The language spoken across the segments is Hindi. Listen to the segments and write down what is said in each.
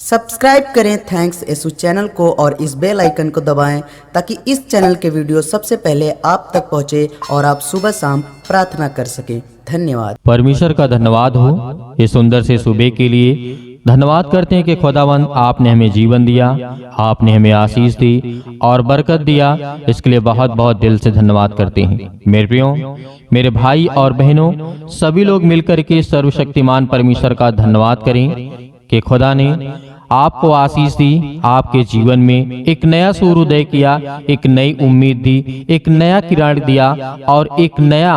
सब्सक्राइब करें थैंक्स यसु चैनल को और इस बेल आइकन को दबाएं ताकि इस चैनल के वीडियो सबसे पहले आप तक पहुंचे और आप सुबह शाम प्रार्थना कर सकें। धन्यवाद। परमेश्वर का धन्यवाद हो ये सुंदर से सुबह के लिए। धन्यवाद करते हैं कि खुदावंद आपने हमें जीवन दिया, आपने हमें आशीष दी और बरकत दिया। इसके लिए बहुत बहुत दिल से धन्यवाद करते हैं। मेरे प्रियो, मेरे भाई और बहनों, सभी लोग मिलकर के सर्वशक्तिमान परमेश्वर का धन्यवाद करें कि खुदा ने आपको आशीष दी, आपके जीवन में एक नया सूर्योदय किया, एक नई उम्मीद दी, एक नया किरण दिया और एक नया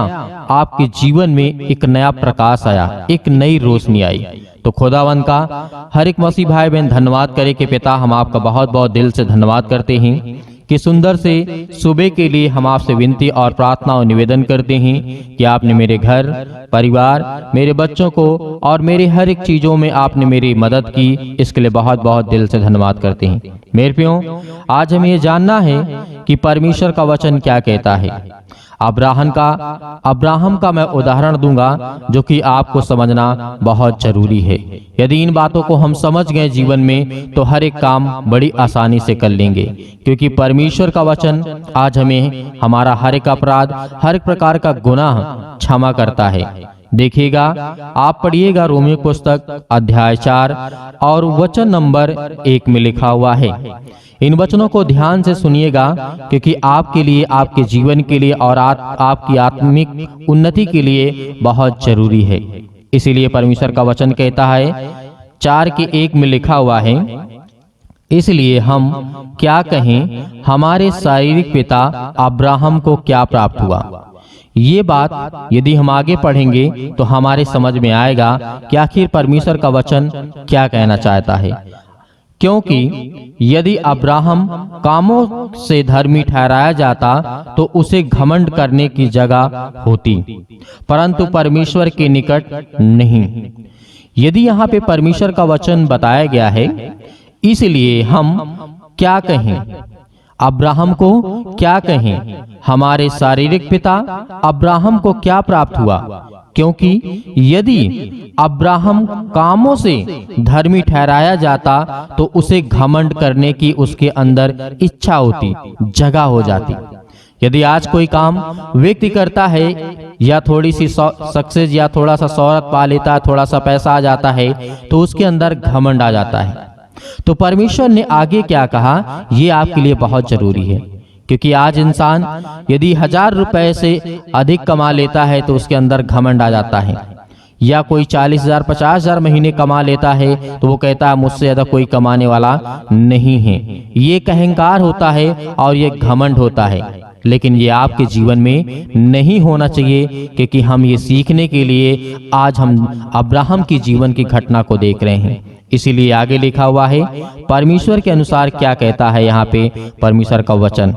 आपके जीवन में एक नया प्रकाश आया, एक नई रोशनी आई। तो खुदावंद का हर एक मसीह भाई बहन धन्यवाद करे कि पिता, हम आपका बहुत बहुत दिल से धन्यवाद करते हैं कि सुंदर से सुबह के लिए हम आपसे विनती और प्रार्थना और निवेदन करते हैं कि आपने मेरे घर परिवार, मेरे बच्चों को और मेरे हर एक चीजों में आपने मेरी मदद की। इसके लिए बहुत बहुत दिल से धन्यवाद करते हैं। मेरे प्रियो, आज हमें ये जानना है कि परमेश्वर का वचन क्या कहता है। अब्राहम का मैं उदाहरण दूंगा जो कि आपको समझना बहुत जरूरी है। यदि इन बातों को हम समझ गए जीवन में तो हर एक काम बड़ी आसानी से कर लेंगे, क्योंकि परमेश्वर का वचन आज हमें हमारा हर एक अपराध, हर एक प्रकार का गुनाह क्षमा करता है। देखिएगा, आप पढ़िएगा रोमियो पुस्तक अध्याय 4 और वचन नंबर 1 में लिखा हुआ है। इन वचनों को ध्यान से सुनिएगा, क्योंकि आपके लिए, आपके जीवन के लिए और आपकी आत्मिक उन्नति के लिए बहुत जरूरी है। इसीलिए परमेश्वर का वचन कहता है, 4:1 में लिखा हुआ है, इसलिए हम क्या कहें, हमारे शारीरिक पिता अब्राहम को क्या प्राप्त हुआ। ये बात यदि हम आगे पढ़ेंगे तो हमारे समझ में आएगा कि आखिर परमेश्वर का वचन क्या कहना चाहता है। क्योंकि यदि अब्राहम कामों से धर्मी ठहराया जाता तो उसे घमंड करने की जगह होती, परंतु परमेश्वर के निकट नहीं। यदि यहाँ पे परमेश्वर का वचन बताया गया है, इसलिए हम क्या कहें, अब्राहम को क्या कहें, हमारे शारीरिक पिता अब्राहम को क्या प्राप्त हुआ। क्योंकि यदि अब्राहम कामों से धर्मी ठहराया जाता तो उसे घमंड करने की उसके अंदर इच्छा होती, जगह हो जाती। यदि आज कोई काम व्यक्ति करता है या थोड़ी सी सक्सेस या थोड़ा सा शोहरत पा लेता है, थोड़ा सा पैसा आ जाता है, तो उसके अंदर घमंड आ जाता है। तो परमेश्वर ने आगे क्या कहा, ये आपके लिए बहुत जरूरी है। क्योंकि आज इंसान यदि 1000 रुपए से अधिक कमा लेता है तो उसके अंदर घमंड आ जाता है, या कोई 40,000 50,000 महीने कमा लेता है तो वो कहता है मुझसे ज्यादा कोई कमाने वाला नहीं है। ये एक अहंकार होता है और ये घमंड होता है, लेकिन ये आपके जीवन में नहीं होना चाहिए, क्योंकि हम ये सीखने के लिए आज हम अब्राहम की जीवन की घटना को देख रहे हैं। इसीलिए आगे लिखा हुआ है, परमेश्वर के अनुसार क्या कहता है यहाँ पे परमेश्वर का वचन।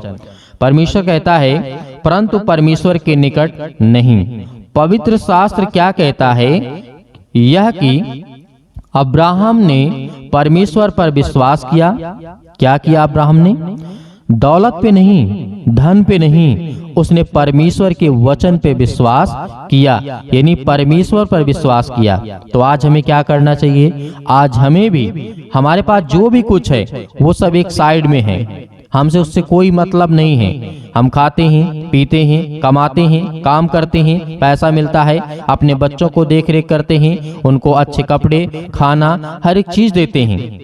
परमेश्वर कहता है, परंतु परमेश्वर के निकट नहीं। पवित्र शास्त्र क्या कहता है, यह कि अब्राहम ने परमेश्वर पर विश्वास किया। क्या किया अब्राहम ने? दौलत पे नहीं, धन पे नहीं, उसने परमेश्वर के वचन पे विश्वास किया, यानी परमेश्वर पर विश्वास किया। तो आज हमें क्या करना चाहिए? आज हमें भी, हमारे पास जो भी कुछ है वो सब एक साइड में है, हमसे उससे कोई मतलब नहीं है। हम खाते हैं, पीते हैं, कमाते हैं, काम करते हैं, पैसा मिलता है, अपने बच्चों को देख रेख करते हैं, उनको अच्छे कपड़े, खाना, हर एक चीज देते हैं।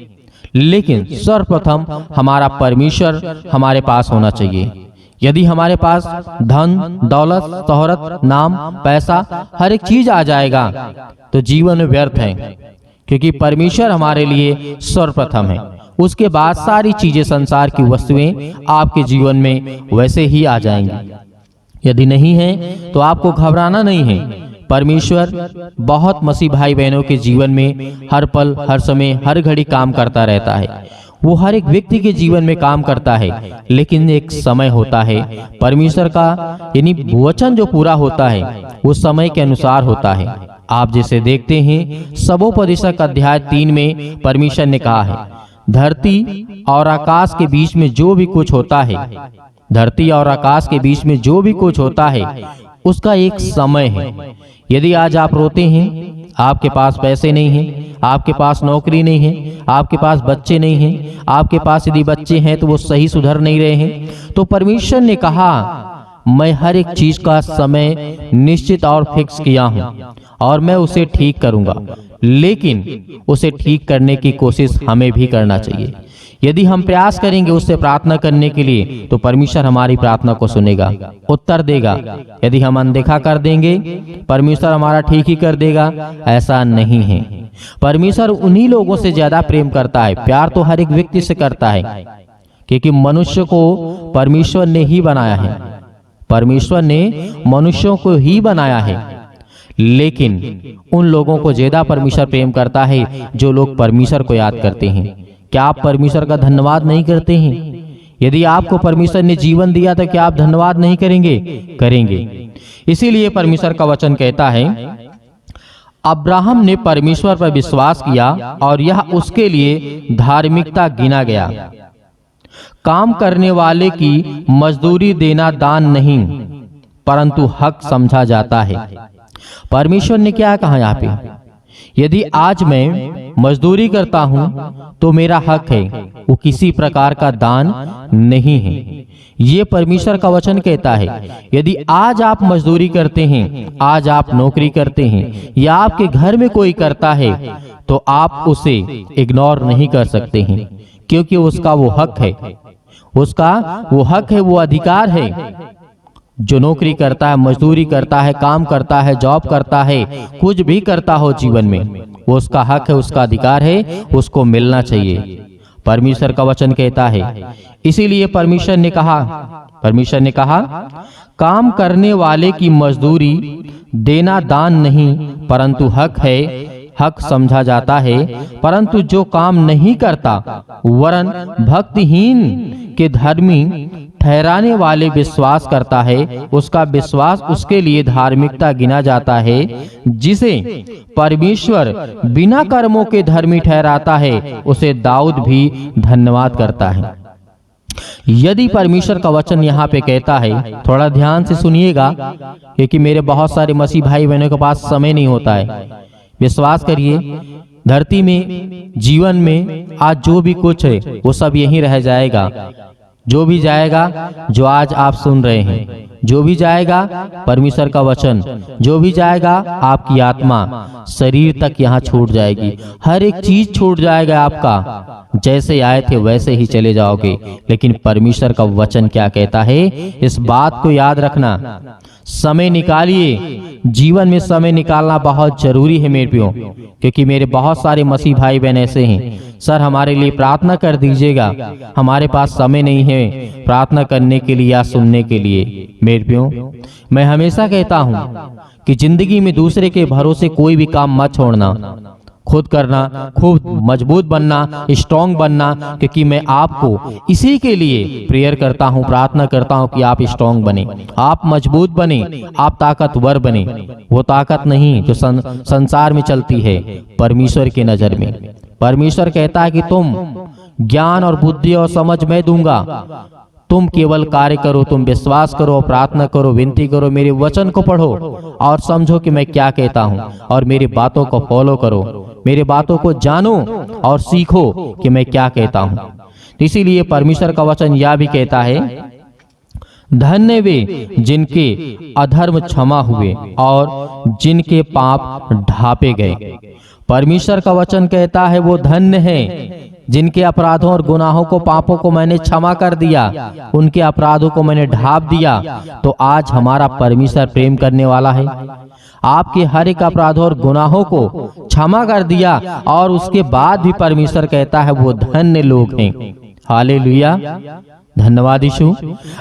लेकिन सर्वप्रथम हमारा परमेश्वर हमारे पास होना चाहिए। यदि हमारे पास धन, दौलत, शोहरत, नाम, पैसा, हर एक चीज आ जाएगा तो जीवन व्यर्थ है, क्योंकि परमेश्वर हमारे लिए सर्वप्रथम है। उसके बाद सारी चीजें, संसार की वस्तुएं आपके जीवन में वैसे ही आ जाएंगी। यदि नहीं है तो आपको घबराना नहीं है। परमेश्वर बहुत मसीह भाई बहनों के जीवन में हर पल, हर समय, हर घड़ी काम करता रहता है। वो हर एक व्यक्ति के जीवन में काम करता है, लेकिन एक समय होता है परमेश्वर का, यानी वचन जो पूरा होता है वो समय के अनुसार होता है। आप जैसे देखते हैं सबोपदेशक अध्याय 3 में परमेश्वर ने कहा है, धरती और आकाश के बीच में जो भी कुछ होता है, धरती और आकाश के बीच में जो भी कुछ होता है उसका एक समय है। यदि आज आप रोते हैं, आपके पास पैसे नहीं हैं, आपके पास नौकरी नहीं है, आपके पास बच्चे नहीं हैं, आपके पास यदि बच्चे हैं तो वो सही सुधर नहीं रहे हैं, तो परमेश्वर ने कहा मैं हर एक चीज का समय निश्चित और फिक्स किया हूं और मैं उसे ठीक करूंगा। लेकिन उसे ठीक करने की कोशिश हमें भी करना चाहिए। यदि हम प्रयास करेंगे उससे प्रार्थना करने के लिए तो परमेश्वर हमारी प्रार्थना को सुनेगा, उत्तर देगा। यदि हम अनदेखा कर देंगे परमेश्वर हमारा ठीक ही कर देगा, ऐसा नहीं है। परमेश्वर उन्हीं लोगों से ज्यादा प्रेम करता है। प्यार तो हर एक व्यक्ति से करता है, क्योंकि मनुष्य को परमेश्वर ने ही बनाया है, परमेश्वर ने मनुष्यों को ही बनाया है। लेकिन उन लोगों को ज्यादा परमेश्वर प्रेम करता है जो लोग परमेश्वर को याद करते हैं। क्या आप परमेश्वर का धन्यवाद नहीं करते हैं? यदि आपको परमेश्वर ने जीवन दिया तो क्या आप धन्यवाद नहीं करेंगे? करेंगे। इसीलिए परमेश्वर का वचन कहता है अब्राहम ने परमेश्वर पर विश्वास किया और यह उसके लिए धार्मिकता गिना गया। काम करने वाले की मजदूरी देना दान नहीं परंतु हक समझा जाता है। परमेश्वर ने क्या कहा यहाँ पे? यदि आज मैं मजदूरी करता हूं तो मेरा हक है, वो किसी प्रकार का दान नहीं है। ये परमेश्वर का वचन कहता है। यदि आज आप मजदूरी करते हैं, आज आप नौकरी करते हैं या आपके घर में कोई करता है तो आप उसे इग्नोर नहीं कर सकते हैं, क्योंकि उसका वो हक है, उसका वो हक है, वो अधिकार है। जो नौकरी करता है, मजदूरी करता है, काम करता है, जॉब करता है, कुछ भी करता हो जीवन में, वो उसका हक है, उसका अधिकार है, उसको मिलना चाहिए। परमेश्वर का वचन कहता है। इसीलिए परमेश्वर ने कहा काम करने वाले की मजदूरी देना दान नहीं परंतु हक है, हक समझा जाता है। परंतु जो काम नहीं करता वरन भक्तिहीन के धर्मी ठहराने वाले विश्वास करता है, उसका विश्वास उसके लिए धार्मिकता गिना जाता है। जिसे परमेश्वर बिना कर्मों के धर्मी ठहराता है उसे दाऊद भी धन्यवाद करता है। यदि परमेश्वर का वचन यहाँ पे कहता है, थोड़ा ध्यान से सुनिएगा, क्योंकि मेरे बहुत सारे मसीह भाई बहनों के पास समय नहीं होता है। विश्वास करिए, धरती में, जीवन में आज जो भी कुछ है वो सब यहीं रह जाएगा। जो भी जाएगा, जो आज आप सुन रहे हैं, जो भी जाएगा परमेश्वर का वचन, जो भी जाएगा आपकी आत्मा, शरीर तक यहाँ छूट जाएगी। हर एक चीज छूट जाएगा आपका, जैसे आए थे वैसे ही चले जाओगे। लेकिन परमेश्वर का वचन क्या कहता है, इस बात को याद रखना। समय निकालिए, जीवन में समय निकालना बहुत जरूरी है मेरे प्रियो, क्योंकि मेरे बहुत सारे मसीह भाई बहन ऐसे हैं, सर हमारे लिए प्रार्थना कर दीजिएगा, हमारे पास समय नहीं है प्रार्थना करने के लिए या सुनने के लिए। मेरे प्रियो, मैं हमेशा कहता हूं कि जिंदगी में दूसरे के भरोसे कोई भी काम मत छोड़ना, खुद करना, खुद मजबूत बनना, स्ट्रांग बनना, क्योंकि मैं आपको इसी के लिए प्रेयर करता हूं, प्रार्थना करता हूं कि आप स्ट्रांग बने, आप मजबूत बने, आप ताकतवर बने। वो ताकत नहीं जो संसार में चलती है, परमेश्वर की नजर में। परमेश्वर कहता है कि तुम ज्ञान और बुद्धि और समझ मैं दूंगा, तुम केवल कार्य करो, तुम विश्वास करो, प्रार्थना करो, विनती करो, मेरे वचन को पढ़ो और समझो कि मैं क्या कहता हूं, और मेरी बातों को फॉलो करो, मेरे बातों को जानो और सीखो कि मैं क्या कहता हूं। इसीलिए परमेश्वर का वचन यह भी कहता है, धन्य वे जिनके अधर्म क्षमा हुए और जिनके पाप ढांपे गए। परमेश्वर का वचन कहता है वो धन्य है जिनके अपराधों और गुनाहों को, पापों को मैंने क्षमा कर दिया, उनके अपराधों को मैंने ढांप दिया। तो आज हमारा परमेश्वर प्रेम करने वाला है, आपके हर एक अपराधों और गुनाहों को क्षमा कर दिया, और उसके बाद भी परमेश्वर कहता है वो धन्य लोग हैं। हालेलुया, धन्यवाद यीशु।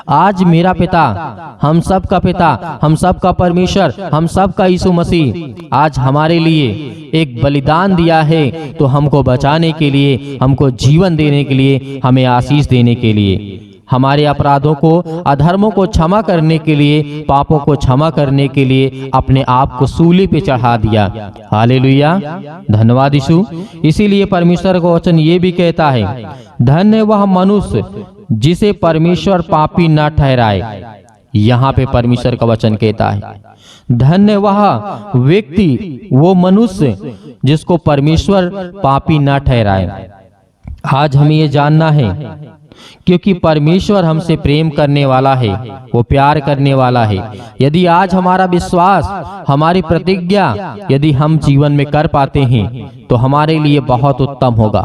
आज मेरा पिता, हम सब का पिता, हम सब का परमेश्वर, हम सब का यीशु मसीह आज हमारे लिए एक बलिदान दिया है, तो हमको बचाने के लिए, हमको जीवन देने के लिए, हमें आशीष देने के लिए, हमारे अपराधों को, अधर्मों को क्षमा करने के लिए, पापों को क्षमा करने के लिए अपने आप को सूली पे चढ़ा दिया। हालेलुया, धन्यवाद यीशु। इसीलिए परमेश्वर का वचन ये भी कहता है, धन्य वह मनुष्य जिसे परमेश्वर पापी न ठहराए। यहाँ पे परमेश्वर का वचन कहता है, धन्य वह व्यक्ति, वो मनुष्य जिसको परमेश्वर पापी न ठहराए। आज हमें ये जानना है, क्योंकि परमेश्वर हमसे प्रेम करने वाला है, वो प्यार करने वाला है। यदि आज हमारा विश्वास, हमारी प्रतिज्ञा यदि हम जीवन में कर पाते हैं तो हमारे लिए बहुत उत्तम होगा,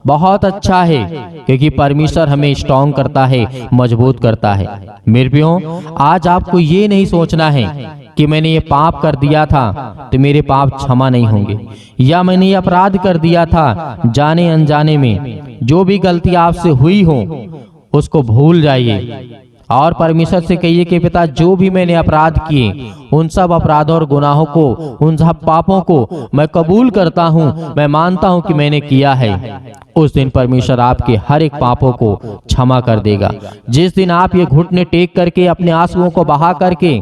बहुत अच्छा है, क्योंकि परमेश्वर हमें स्ट्रॉन्ग करता है, मजबूत करता है। मेरे प्रियो, आज आपको ये नहीं सोचना है कि मैंने ये पाप कर दिया था तो मेरे पाप क्षमा नहीं होंगे, या मैंने ये अपराध कर दिया था जाने अनजाने में। जो भी गलती आपसे हुई हो उसको भूल जाइए और परमेश्वर से कहिए कि पिता, जो भी मैंने अपराध किए उन सब अपराधों और गुनाहों को, उन सब पापों को मैं कबूल करता हूँ, मैं मानता हूँ कि मैंने किया है। उस दिन परमेश्वर आपके हर एक पापों को क्षमा कर देगा। जिस दिन आप ये घुटने टेक करके, अपने आंसुओं को बहा करके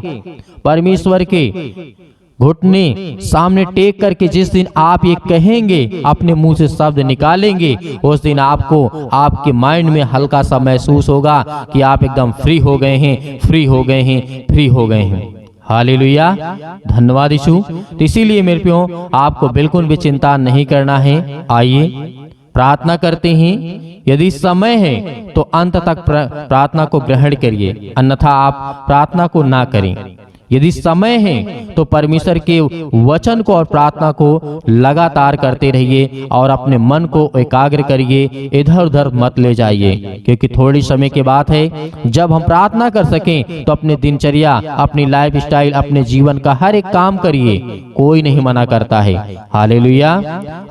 परमेश्वर के घुटने सामने टेक करके जिस दिन आप ये कहेंगे, अपने मुंह से शब्द निकालेंगे, उस दिन आपको आपके माइंड में हल्का सा महसूस होगा कि आप एकदम फ्री हो गए हैं, फ्री हो गए हैं, फ्री हो गए हैं। हालेलुया, धन्यवाद यीशु। तो इसीलिए मेरे प्रियो, आपको बिल्कुल भी चिंता नहीं करना है। आइए प्रार्थना करते हैं। यदि समय है तो अंत तक प्रार्थना को ग्रहण करिए, अन्यथा आप प्रार्थना को ना करें। यदि समय है तो परमेश्वर के वचन को और प्रार्थना को लगातार करते रहिए और अपने मन को एकाग्र करिए, इधर उधर मत ले जाइए, क्योंकि थोड़ी समय के बाद है जब हम प्रार्थना कर सकें तो अपने दिनचर्या, अपनी लाइफ स्टाइल, अपने जीवन का हर एक काम करिए, कोई नहीं मना करता है। हालेलुया।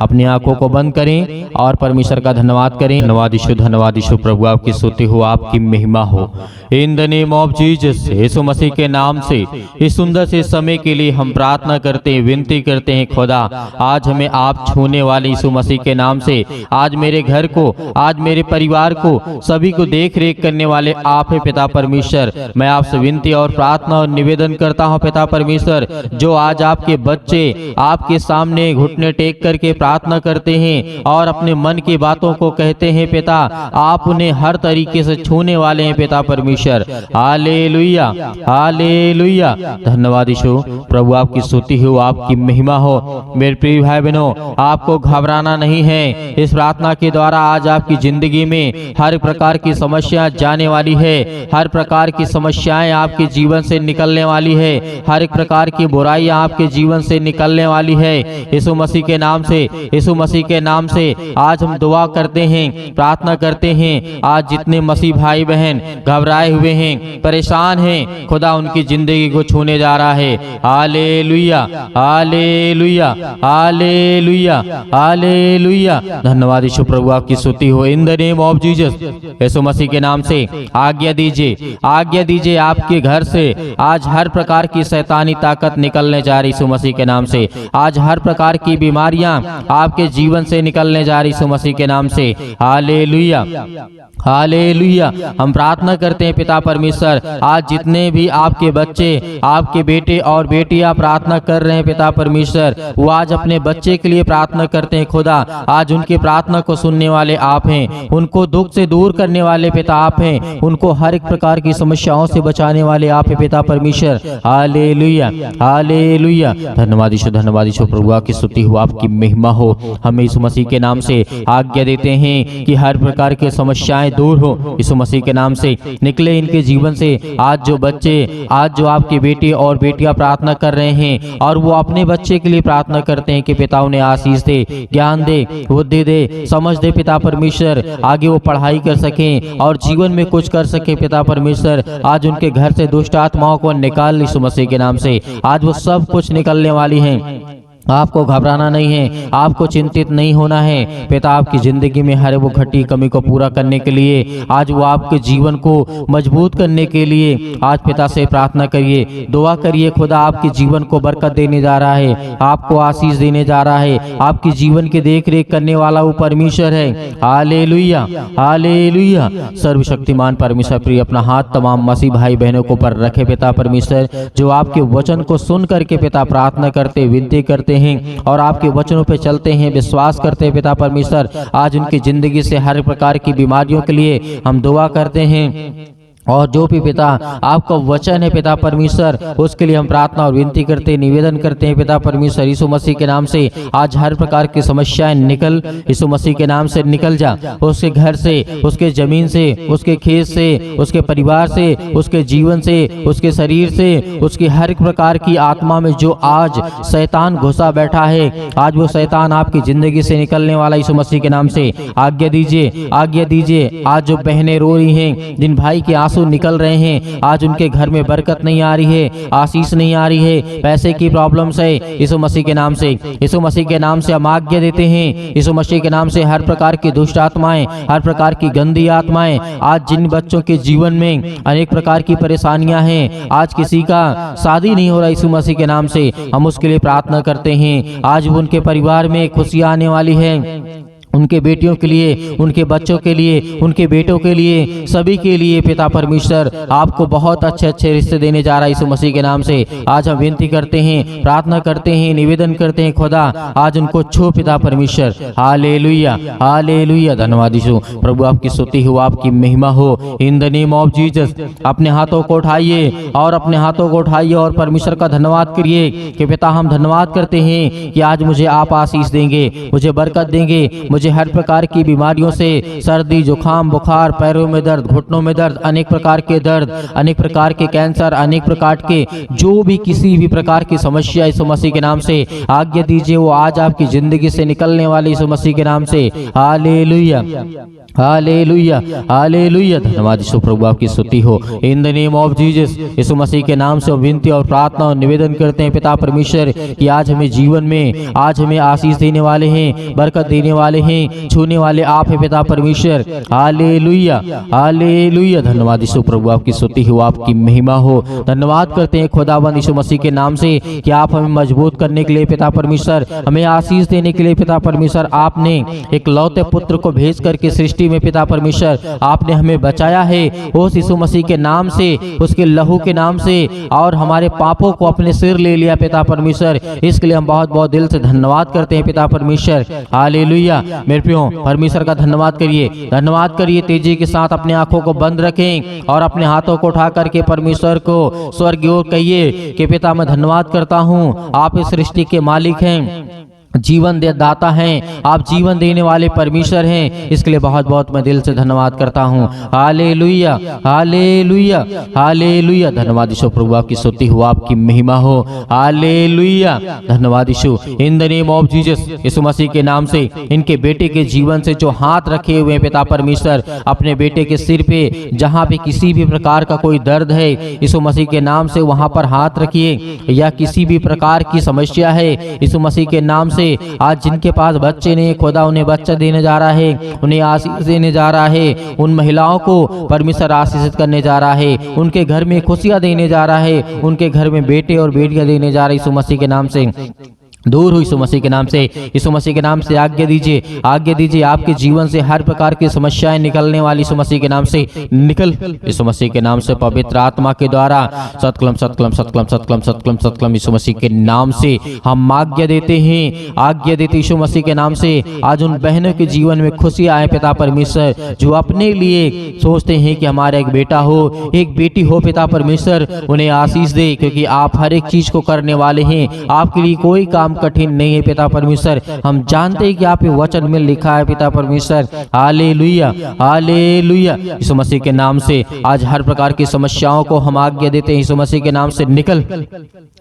अपनी आंखों को बंद करें और परमेश्वर का धन्यवाद करें। धन्यवाद यीशु, धन्यवाद यीशु। प्रभु आपकी स्तुति हो, आपकी महिमा हो। In the name of Jesus, Yeshu Masih के नाम से इस सुंदर से समय के लिए हम प्रार्थना करते हैं, विनती करते हैं। खुदा, आज हमें आप छूने वाले यीशु मसीह के नाम से, आज मेरे घर को, आज मेरे परिवार को, सभी को देख रेख करने वाले आप है पिता परमेश्वर। मैं आपसे विनती और प्रार्थना और निवेदन करता हूँ पिता परमेश्वर, जो आज आपके बच्चे आपके सामने घुटने टेक करके प्रार्थना करते हैं और अपने मन की बातों को कहते हैं पिता, आप उन्हें हर तरीके से छूने वाले हैं पिता परमेश्वर। Hallelujah, hallelujah. धन्यवाद यीशु। प्रभु आपकी स्तुति हो, आपकी महिमा हो। मेरे प्रिय भाई बहनों, आपको घबराना नहीं है। इस प्रार्थना के द्वारा आज आपकी जिंदगी में हर प्रकार की समस्या जाने वाली है, हर प्रकार की समस्याएं आपके जीवन से निकलने वाली है, हर एक प्रकार की बुराइयां आपके जीवन से निकलने वाली है। यीशु मसीह के नाम से, यीशु मसीह के नाम से आज हम दुआ करते हैं, प्रार्थना करते हैं। आज जितने मसीह भाई बहन घबराए हुए हैं, परेशान हैं, खुदा उनकी जिंदगी को छूने जा रहा है। Hallelujah, hallelujah, hallelujah, hallelujah. धन्यवाद यीशु। प्रभु आपकी स्तुति हो। In the name of Jesus, Yeshu Masih के नाम से आज्ञा दीजिए, आज्ञा दीजिए। आपके घर से आज हर प्रकार की शैतानी ताकत निकलने जा रही यीशु मसीह के नाम से। आज हर प्रकार की बीमारियां आपके जीवन से निकलने जा रही यीशु मसीह के नाम से। Hallelujah, hallelujah. हम प्रार्थना करते हैं पिता परमेश्वर, आज जितने भी आपके बच्चे, आपके बेटे और बेटियां प्रार्थना कर रहे हैं पिता परमेश्वर, वो आज अपने बच्चे के लिए प्रार्थना करते हैं। खुदा, आज उनकी प्रार्थना को सुनने वाले आप हैं, उनको दुख से दूर करने वाले पिता आप हैं, उनको हर एक प्रकार की समस्याओं से बचाने वाले आप हैं पिता परमेश्वर। Hallelujah, hallelujah. धन्यवाद यीशु, धन्यवाद यीशु। प्रभु आपकी स्तुति हो, आपकी महिमा हो। हमें यीशु मसीह के नाम से आज्ञा देते हैं कि हर प्रकार की समस्याएं दूर हो, यीशु मसीह के नाम से निकले इनके जीवन से। आज जो बच्चे, आज जो आपके बेटे और बेटियां प्रार्थना कर रहे हैं और वो अपने बच्चे के लिए प्रार्थना करते हैं कि पिता उन्हें आशीष दे, ज्ञान दे, बुद्धि दे, समझ दे पिता परमेश्वर, आगे वो पढ़ाई कर सकें और जीवन में कुछ कर सके पिता परमेश्वर। आज उनके घर से दुष्ट आत्माओं को निकाल यीशु मसीह के नाम से। आज वो सब कुछ निकलने वाली हैं। आपको घबराना नहीं है, आपको चिंतित नहीं होना है। पिता आपकी जिंदगी में हर वो घटी कमी को पूरा करने के लिए, आज वो आपके जीवन को मजबूत करने के लिए आज पिता से प्रार्थना करिए, दुआ करिए। खुदा आपके जीवन को बरकत देने जा रहा है, आपको आशीष देने जा रहा है। आपके जीवन की देख रेख करने वाला वो परमेश्वर है। Hallelujah, hallelujah. सर्वशक्तिमान परमेश्वर प्रिय अपना हाथ तमाम मसीह भाई बहनों को पर रखे पिता परमेश्वर, जो आपके वचन को सुन करके पिता प्रार्थना करते, विनती करते हैं और आपके वचनों पे चलते हैं, विश्वास करते हैं पिता परमेश्वर। आज उनकी जिंदगी से हर प्रकार की बीमारियों के लिए हम दुआ करते हैं। और जो भी पिता आपका वचन है पिता परमेश्वर, उसके लिए हम प्रार्थना और विनती करते हैं, निवेदन करते हैं पिता परमेश्वर। यीशु मसीह के नाम से आज हर प्रकार की समस्याएं निकल, यीशु मसीह के नाम से निकल जा। उसके घर से, उसके जमीन से, उसके खेत से, उसके परिवार से, उसके जीवन से, उसके शरीर से, उसकी हर एक प्रकार की आत्मा में जो आज शैतान घुसा बैठा है, आज वो शैतान आपकी जिंदगी से निकलने वाला यीशु मसीह के नाम से आज्ञा दीजिए, आज्ञा दीजिए। आज जो बहनें रो रही हैं, जिन भाई के आंसू निकल रहे हैं, आज उनके घर में बरकत नहीं आ रही है, आशीष नहीं आ रही है, पैसे की प्रॉब्लम्स है, यीशु मसीह के नाम से, यीशु मसीह के नाम से हम आज्ञा देते हैं। यीशु मसीह के नाम से हर प्रकार की दुष्ट आत्माएं, हर प्रकार की गंदी आत्माएं, आज जिन बच्चों के जीवन में अनेक प्रकार की परेशानियां हैं, आज किसी का शादी नहीं हो रहा, यीशु मसीह के नाम से हम उसके लिए प्रार्थना करते हैं। आज उनके परिवार में खुशियां आने वाली है, उनके बेटियों के लिए, उनके बच्चों के लिए, उनके बेटों के लिए, सभी के लिए पिता परमेश्वर आपको बहुत अच्छे अच्छे रिश्ते देने जा रहा है यीशु मसीह के नाम से। आज हम विनती करते हैं, प्रार्थना करते हैं, निवेदन करते हैं, खुदा आज उनको छू पिता परमेश्वर। हालेलुया, हालेलुया, धन्यवाद यीशु। प्रभु आपकी स्तुति हो, आपकी महिमा हो, in the name of Jesus. अपने हाथों को उठाइए और अपने हाथों को उठाइए और परमेश्वर का धन्यवाद करिए कि पिता हम धन्यवाद करते हैं कि आज मुझे आप आशीष देंगे, मुझे बरकत देंगे, मुझे हर प्रकार की बीमारियों से, सर्दी, जुकाम, बुखार, पैरों में दर्द, घुटनों में दर्द, अनेक प्रकार के दर्द, अनेक प्रकार के कैंसर, अनेक प्रकार के जो भी किसी भी प्रकार की समस्या यीशु मसीह के नाम से आज्ञा दीजिए, वो आज आपकी जिंदगी से निकलने वाले यीशु मसीह के नाम से। हालेलुया, हालेलुया, हालेलुया, धन्यवाद यीशु। प्रभु आपकी स्तुति हो, in the name of Jesus. Yeshu Masih के नाम से विनती और प्रार्थना और निवेदन करते हैं पिता परमेश्वर कि आज हमें जीवन में, आज हमें आशीष देने वाले हैं, बरकत देने वाले हैं, छूने वाले आप है पिता परमेश्वर। हालेलुया, हालेलुया, धन्यवाद यीशु। प्रभु आपकी स्तुति हो, आपकी महिमा हो। धन्यवाद करते हैं खुदावंद यीशु मसीह के नाम से कि आप हमें मजबूत करने के लिए पिता परमेश्वर, हमें आशीष देने के लिए पिता परमेश्वर, आपने एक लौते पुत्र को भेज करके सृष्टि में पिता परमेश्वर आपने हमें बचाया है उस यीशु मसीह के नाम से, उसके लहू के नाम से, और हमारे पापों को अपने सिर ले लिया पिता परमेश्वर। इसके लिए हम बहुत बहुत दिल से धन्यवाद करते हैं पिता परमेश्वर। हालेलुया। मेरे प्रियो, परमेश्वर का धन्यवाद करिए, धन्यवाद करिए। तेजी के साथ अपने आंखों को बंद रखें और अपने हाथों को उठा करके परमेश्वर को स्वर्ग की ओर कहिए कि पिता मैं धन्यवाद करता हूँ, आप इस सृष्टि के मालिक हैं, जीवन दाता हैं, आप जीवन देने वाले परमेश्वर हैं। इसके लिए बहुत बहुत मैं दिल से धन्यवाद करता हूँ। हालेलुया, हालेलुया, हालेलुया, धन्यवाद यीशु। प्रभु आपकी स्तुति हो, आपकी महिमा हो। हालेलुया, धन्यवाद Yeshu. In the name of Jesus, Yeshu Masih के नाम से इनके बेटे के जीवन से जो हाथ रखे हुए पिता परमेश्वर, अपने बेटे के सिर पे जहाँ पे किसी भी प्रकार का कोई दर्द है, यीशु मसीह के नाम से वहाँ पर हाथ रखिए, या किसी भी प्रकार की समस्या है यीशु मसीह के नाम से, आज जिनके पास बच्चे नहीं, खुदा उन्हें बच्चा देने जा रहा है, उन्हें आशीष देने जा रहा है, उन महिलाओं को परमेश्वर आशीषित करने जा रहा है, उनके घर में खुशियां देने जा रहा है, उनके घर में बेटे और बेटियां देने जा रही यीशु मसीह के नाम से। दूर हुई यीशु मसीह के नाम से, यीशु मसीह के नाम से आज्ञा दीजिए, आज्ञा दीजिए। आपके जीवन से हर प्रकार की समस्याएं निकलने वाली यीशु मसीह के नाम से निकल, यीशु मसीह के नाम से, पवित्र आत्मा के द्वारा। सतकलम सतकलम सतकलम सतकलम सतकलम सतकलम, यीशु मसीह के नाम से हम आज्ञा देते हैं, आज्ञा देते यीशु मसीह के नाम से। आज उन बहनों के जीवन में खुशी आए पिता परमेश्वर, जो अपने लिए सोचते हैं कि हमारा एक बेटा हो, एक बेटी हो पिता परमेश्वर, उन्हें आशीष दे, क्योंकि आप हर एक चीज को करने वाले हैं। आपके लिए कोई काम कठिन नहीं है पिता परमेश्वर। हम जानते हैं कि आप ये वचन में लिखा है पिता परमेश्वर। हालेलुया, हालेलुया, यीशु मसीह के नाम से आज हर प्रकार की समस्याओं को हम आज्ञा देते हैं, यीशु मसीह के नाम से निकल,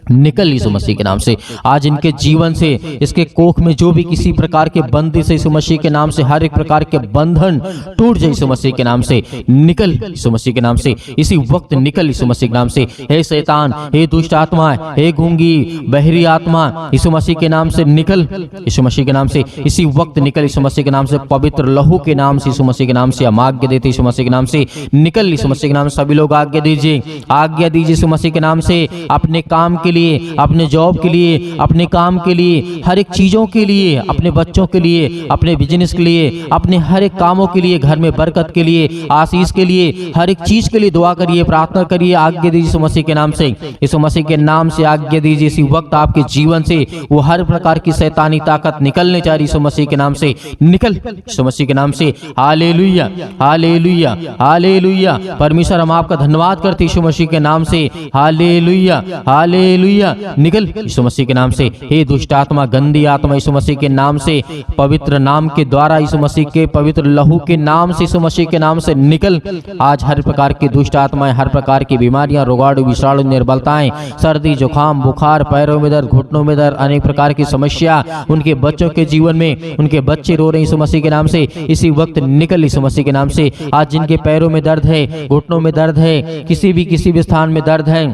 निकल यीशु मसीह के नाम से। आज इनके जीवन से, इसके कोख में जो भी किसी प्रकार के बंदी से यीशु मसीह के नाम से, हर एक प्रकार के बंधन टूट जाए यीशु मसीह के नाम से, निकल यीशु मसीह के नाम से, इसी वक्त निकल यीशु मसीह के नाम से। हे शैतान, हे दुष्ट आत्मा, हे गूंगी बहरी आत्मा, यीशु मसीह के नाम से निकल, यीशु मसीह के नाम से इसी वक्त निकल, यीशु मसीह के नाम से, पवित्र लहू के नाम से, यीशु मसीह के नाम से हम आज्ञा देते यीशु मसीह के नाम से निकल, यीशु मसीह के नाम से। सभी लोग आज्ञा दीजिए, आज्ञा दीजिए यीशु मसीह के नाम से, अपने काम के लिए, अपने जॉब के लिए, अपने काम के लिए, हर एक चीजों के लिए, अपने बच्चों के लिए, अपने बिजनेस के लिए, अपने हर एक कामों के लिए, घर में बरकत के लिए, आशीष के लिए, हर एक चीज के लिए दुआ करिए, प्रार्थना करिए, आज्ञा दीजिए यीशु मसीह के नाम से, यीशु मसीह के नाम से आज्ञा दीजिए। इसी वक्त आपके जीवन से वो हर प्रकार की शैतानी ताकत निकलने जा रही यीशु मसीह के नाम से, निकल यीशु मसीह के नाम से। Hallelujah, hallelujah, hallelujah. परमेश्वर हम आपका धन्यवाद करते यीशु मसीह के नाम से। Hallelujah, hallelujah. निकल यीशु मसीह के नाम से। हे दुष्ट आत्मा, गंदी आत्मा, यीशु मसीह के नाम से, पवित्र नाम के द्वारा, यीशु मसीह के पवित्र लहू के नाम से, यीशु मसीह के नाम से निकल। आज हर प्रकार की दुष्ट आत्माएं, हर प्रकार की बीमारियां, रोगाणु, विषाणु, निर्बलताएं, सर्दी, जुकाम, बुखार, पैरों में दर्द, घुटनों में दर्द, अनेक प्रकार की समस्या उनके बच्चों के जीवन में, उनके बच्चे रो रहे हैं यीशु मसीह के नाम से, इसी वक्त निकल यीशु मसीह के नाम से। आज जिनके पैरों में दर्द है, घुटनों में दर्द है, किसी भी स्थान में दर्द है,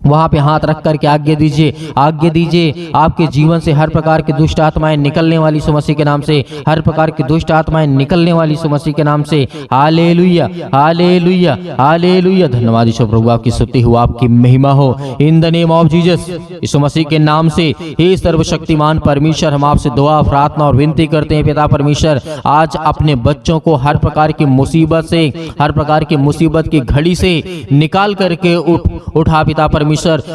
वहां पे हाथ रख करके आज्ञा दीजिए, आज्ञा दीजिए। आपके जीवन से हर प्रकार की दुष्ट आत्माएं निकलने वाली यीशु मसीह के नाम से, हर प्रकार की दुष्ट आत्माएं निकलने वाली यीशु मसीह के नाम से। Hallelujah, hallelujah, hallelujah. धन्यवाद यीशु प्रभु, आपकी स्तुति हो, आपकी महिमा हो। In the name of Jesus, Yeshu Masih के नाम से। हे सर्वशक्तिमान परमेश्वर, हम आपसे दुआ, प्रार्थना और विनती करते हैं पिता परमेश्वर, आज अपने बच्चों को हर प्रकार की मुसीबत से, हर प्रकार की मुसीबत की घड़ी से निकाल करके उठा पिता परमेश्वर,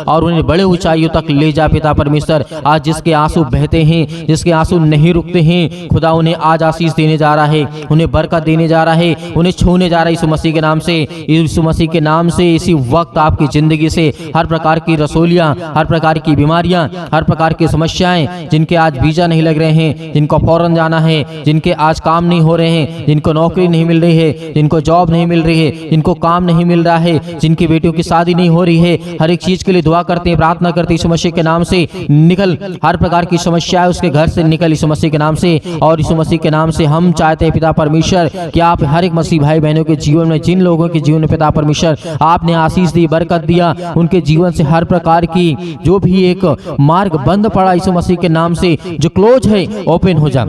और उन्हें बड़े ऊंचाइयों तक ले जा पिता परमेश्वर। आज जिसके आंसू बहते हैं, जिसके आंसू नहीं रुकते हैं, खुदा उन्हें आज आशीष देने जा रहा है, उन्हें बरकत देने जा रहा है, उन्हें छूने जा रहा है यीशु मसीह के नाम से। यीशु मसीह के नाम से इसी वक्त आपकी जिंदगी से हर प्रकार की रसोलियां, हर प्रकार की बीमारियां, हर प्रकार की समस्याएं, जिनके आज वीजा नहीं लग रहे हैं, जिनको फौरन जाना है, जिनके आज काम नहीं हो रहे हैं, जिनको नौकरी नहीं मिल रही है, जिनको जॉब नहीं मिल रही है, जिनको काम नहीं मिल रहा है, जिनकी बेटियों की शादी नहीं हो रही है, हर एक चीज के लिए दुआ करते हैं, प्रार्थना करते हैं यीशु मसीह के नाम से। निकल हर प्रकार की समस्या है उसके घर से, निकल यीशु मसीह के नाम से। और यीशु मसीह के नाम से हम चाहते हैं पिता परमेश्वर कि आप हर एक मसीह भाई बहनों के जीवन में, जिन लोगों के जीवन में पिता परमेश्वर आपने आशीष दी, बरकत दिया, उनके जीवन से हर प्रकार की जो भी एक मार्ग बंद पड़ा यीशु मसीह के नाम से, जो क्लोज है, ओपन हो जा,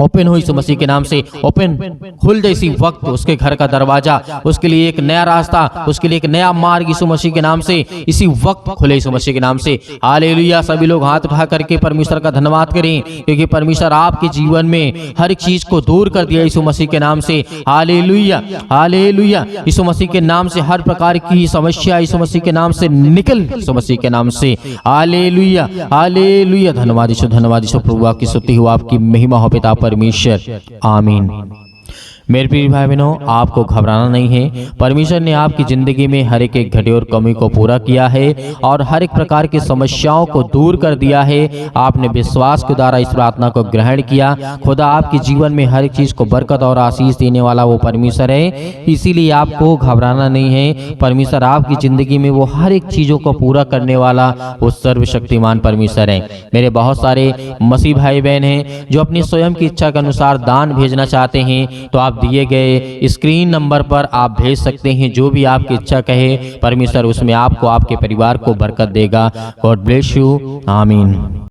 ओपन हो यीशु मसीह के नाम से, ओपन खुल जाए इसी वक्त उसके घर का दरवाजा, उसके लिए एक नया रास्ता, उसके लिए एक नया मार्ग यीशु मसीह के नाम से इसी वक्त खुले यीशु मसीह के नाम से। हालेलुया। सभी लोग हाथ उठा करके परमेश्वर का धन्यवाद करें, क्योंकि परमेश्वर आपके जीवन में हर एक चीज को दूर कर दिया यीशु मसीह के नाम से। Hallelujah, hallelujah. यीशु मसीह के नाम से हर प्रकार की समस्या यीशु मसीह के नाम से निकल, यीशु मसीह के नाम से। Hallelujah, hallelujah. धन्यवाद यीशु, धन्यवाद यीशु प्रभु, आपकी स्तुति हो, आपकी महिमा हो पिता परमेश्वर। आमीन। मेरे प्रिय भाई बहनों, आपको घबराना नहीं है। परमेश्वर ने आपकी जिंदगी में हर एक घटे और कमी को पूरा किया है और हर एक प्रकार की समस्याओं को दूर कर दिया है। आपने विश्वास के द्वारा इस प्रार्थना को ग्रहण किया। खुदा आपके जीवन में हर एक चीज को बरकत और आशीष देने वाला वो परमेश्वर है, इसीलिए आपको घबराना नहीं है। परमेश्वर आपकी जिंदगी में वो हर एक चीजों को पूरा करने वाला वो सर्वशक्तिमान परमेश्वर है। मेरे बहुत सारे मसीह भाई बहन हैं जो अपनी स्वयं की इच्छा के अनुसार दान भेजना चाहते हैं, तो आप दिए गए स्क्रीन नंबर पर आप भेज सकते हैं। जो भी आपकी इच्छा कहे, परमेश्वर उसमें आपको, आपके परिवार को बरकत देगा। God bless you. आमीन।